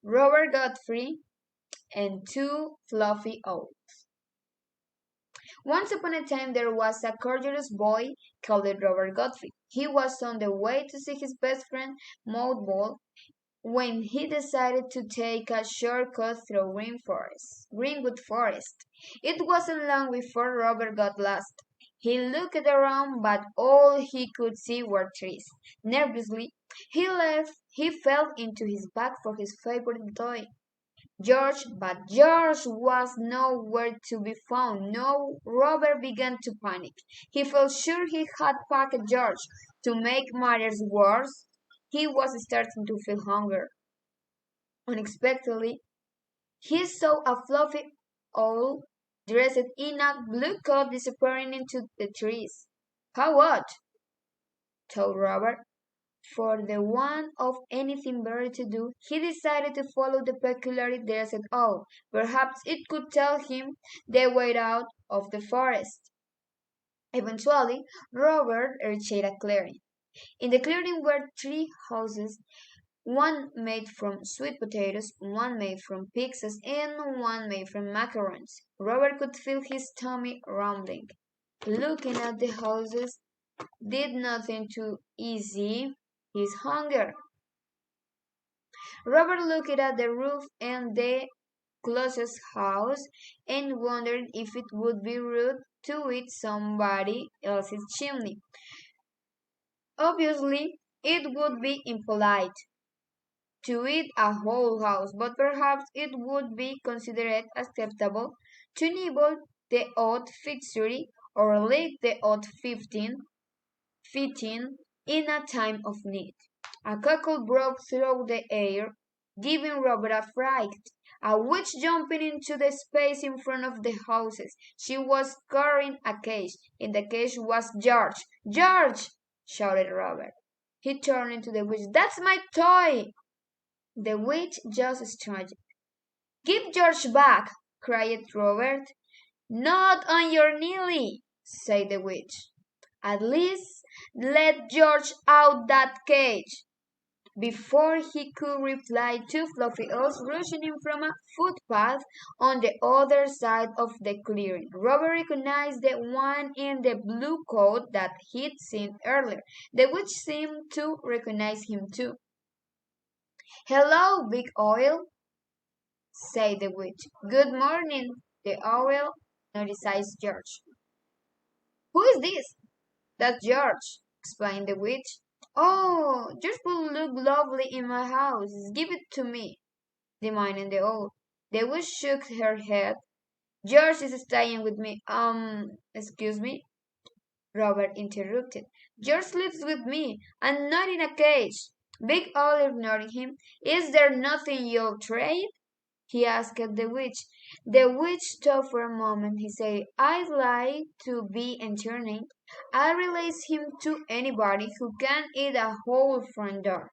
Robert Godfrey, and two fluffy owls. Once upon a time there was a courageous boy called Robert Godfrey. He was on the way to see his best friend Maud when he decided to take a shortcut through Greenwood Forest. It wasn't long before Robert got lost. He looked around, but all he could see were trees. Nervously, he fell into his bag for his favorite toy. But George was nowhere to be found. No, Robert began to panic. He felt sure he had packed George. To make matters worse, he was starting to feel hunger. Unexpectedly, he saw a fluffy owl dressed in a blue coat disappearing into the trees. How odd, thought Robert. For the want of anything better to do, he decided to follow the peculiarly dressed owl. Perhaps it could tell him the way out of the forest. Eventually, Robert reached a clearing. In the clearing were three houses, one made from sweet potatoes, one made from pixies, and one made from macarons. Robert could feel his tummy rumbling. Looking at the houses did nothing to ease his hunger. Robert looked at the roof and the closest house and wondered if it would be rude to eat somebody else's chimney. Obviously, it would be impolite to eat a whole house, but perhaps it would be considered acceptable to nibble the odd fixture or lick the odd fitting in a time of need. A cackle broke through the air, giving Robert a fright. A witch jumping into the space in front of the houses. She was carrying a cage. In the cage was George. George! Shouted Robert. He turned to the witch. That's my toy! The witch just started. Give George back! Cried Robert. Not on your Neely, said the witch. At least let George out that cage. Before he could reply, two fluffy owls rushed in from a footpath on the other side of the clearing. Robert recognized the one in the blue coat that he'd seen earlier. The witch seemed to recognize him too. Hello, Big Owl, said the witch. Good morning, the owl noticed George. Who is this? That's George, explained the witch. Oh, George will look lovely in my house. Give it to me, demanded the owl. The witch shook her head. George is staying with me. Excuse me? Robert interrupted. George lives with me, and not in a cage. Big Owl ignored him. Is there nothing you'll trade? He asked the witch. The witch thought for a moment. He said, I'd like to be entertaining. I'll release him to anybody who can eat a whole front door.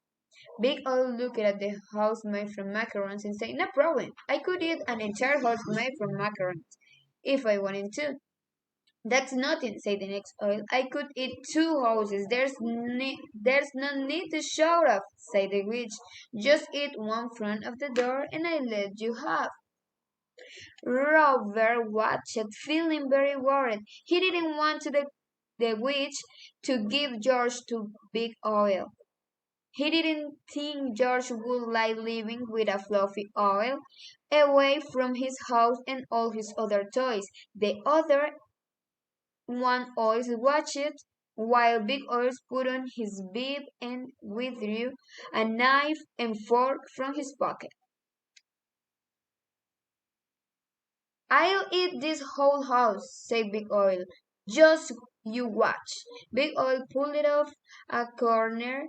Big Owl looked at the house made from macarons and said, No problem. I could eat an entire house made from macarons if I wanted to. That's nothing, said the next owl. I could eat two houses. There's no need to shout off, said the witch. Just eat one front of the door and I'll let you have. Robert watched, feeling very worried. He didn't want the witch to give George to Big Owl. He didn't think George would like living with a fluffy owl away from his house and all his other toys. The other one always watched while Big Oils put on his bib and withdrew a knife and fork from his pocket. I'll eat this whole house, said Big Oil. Just you watch. Big Oil pulled off a corner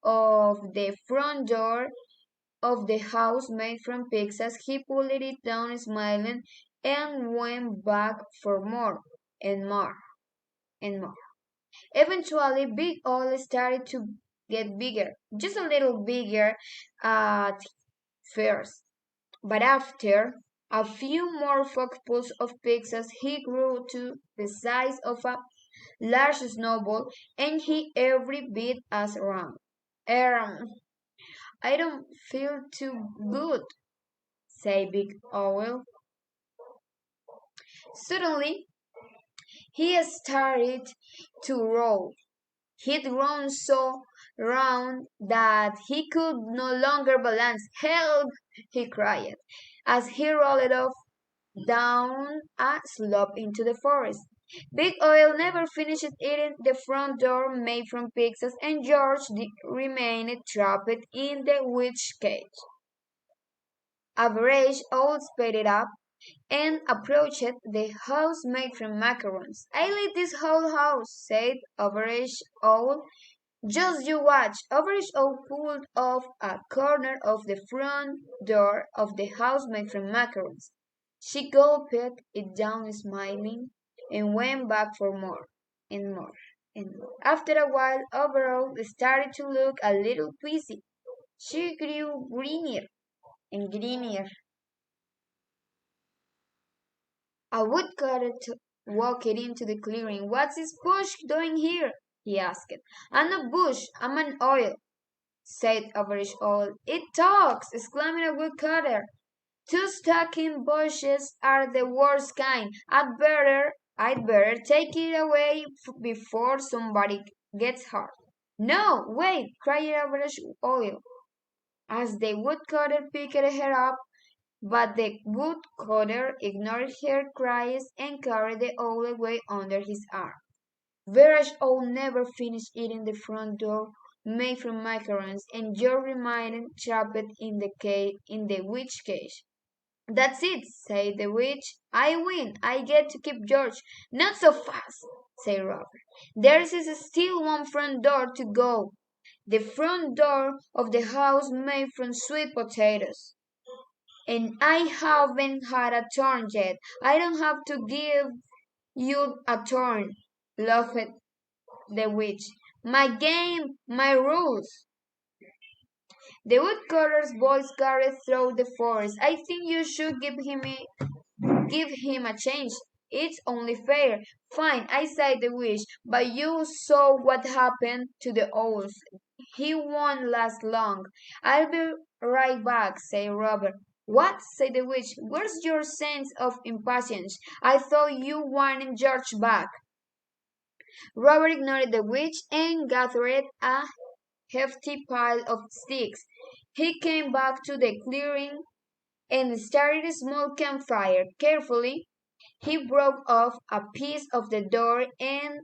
of the front door of the house made from pigs as he pulled it down smiling and went back for more and more and more. Eventually, Big Oil started to get bigger, just a little bigger at first. But after a few more forkfuls of pizzas, he grew to the size of a large snowball, and he every bit as round. I don't feel too good, said Big Owl. Suddenly, he started to roll. He'd grown so round that he could no longer balance. Help! He cried as he rolled off down a slope into the forest. Big Oil never finished eating the front door made from pixies, and George remained trapped in the witch cage. Average Owl sped up and approached the house made from macarons. I lit this whole house, said Average Owl. Just you watch. Average Owl pulled off a corner of the front door of the house made from macarons. She gulped it down, smiling, and went back for more and more and more. After a while, Overall started to look a little queasy. She grew greenier and greenier. A woodcutter walked into the clearing. What's this bush doing here? He asked. I'm a bush, I'm an oil, said Average Owl. It talks, exclaimed a woodcutter. Two stocking bushes are the worst kind. I'd better take it away before somebody gets hurt. No, wait, cried Average Oil, as the woodcutter picked her up, but the woodcutter ignored her cries and carried the owl away under his arm. Average Owl never finished eating the front door made from macarons, and George remained trapped in the witch cage. That's it, said the witch. I win. I get to keep George. Not so fast, said Robert. There's still one front door to go. The front door of the house made from sweet potatoes. And I haven't had a turn yet. I don't have to give you a turn, laughed the witch. My game, my rules. The woodcutter's voice carried through the forest. I think you should give him a change. It's only fair. Fine, I said the witch, but you saw what happened to the owls. He won't last long. I'll be right back, said Robert. What? Said the witch. Where's your sense of impatience? I thought you wanted George back. Robert ignored the witch and gathered a hefty pile of sticks. He came back to the clearing and started a small campfire. Carefully, he broke off a piece of the door and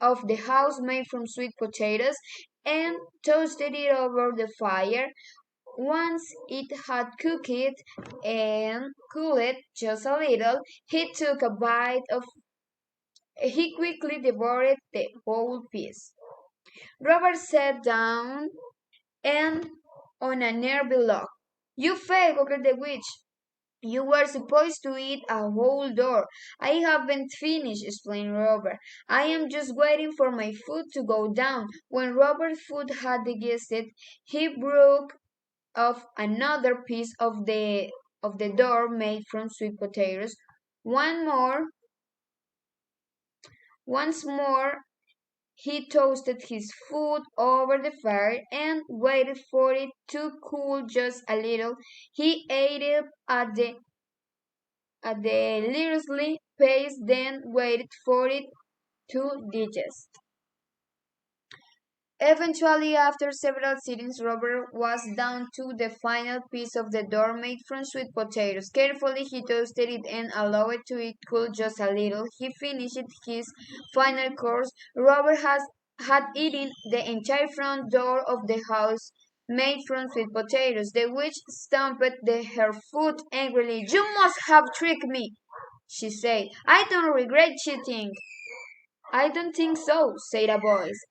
of the house made from sweet potatoes and toasted it over the fire. Once it had cooked and cooled just a little, he took a bite of he quickly devoured the whole piece. Robert sat down and on a nearby log. You failed, croaked the witch. You were supposed to eat a whole door. I haven't finished, explained Robert. I am just waiting for my food to go down. When Robert's food had digested, he broke off another piece of the door made from sweet potatoes. Once more, he toasted his food over the fire and waited for it to cool just a little. He ate it at the leisurely pace, then waited for it to digest. Eventually, after several sittings, Robert was down to the final piece of the dough made from sweet potatoes. Carefully, he toasted it and allowed it to cool just a little. He finished his final course. Robert had eaten the entire front door of the house made from sweet potatoes. The witch stamped her foot angrily. You must have tricked me, she said. I don't regret cheating. I don't think so, said a voice.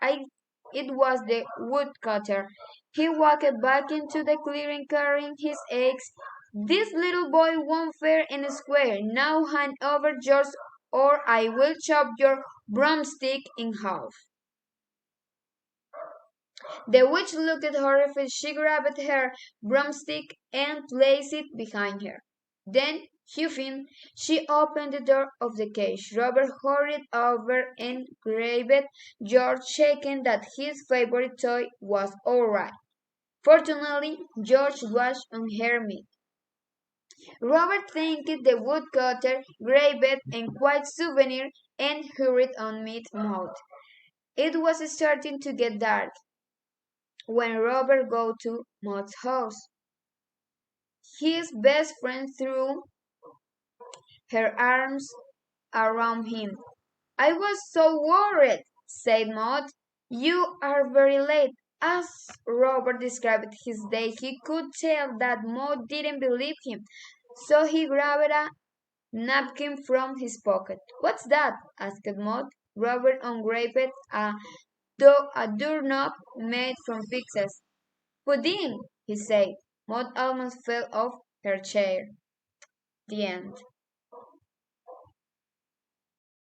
It was the woodcutter. He walked back into the clearing carrying his eggs. This little boy won't fair and square. Now hand over yours or I will chop your broomstick in half. The witch looked horrified. She grabbed her broomstick and placed it behind her. Then, huffing, she opened the door of the cage. Robert hurried over and grabbed George, shaking that his favorite toy was all right. Fortunately, George was unharmed. Robert thanked the woodcutter, grabbed a quiet souvenir, and hurried on with Maud. It was starting to get dark when Robert got to Maud's house. His best friend threw her arms around him. "I was so worried," said Maud. "You are very late." As Robert described his day, he could tell that Maud didn't believe him, so he grabbed a napkin from his pocket. "What's that?" asked Maud. Robert ungraved a doorknob made from pixels. "Pudding," he said. Maud almost fell off her chair. The end.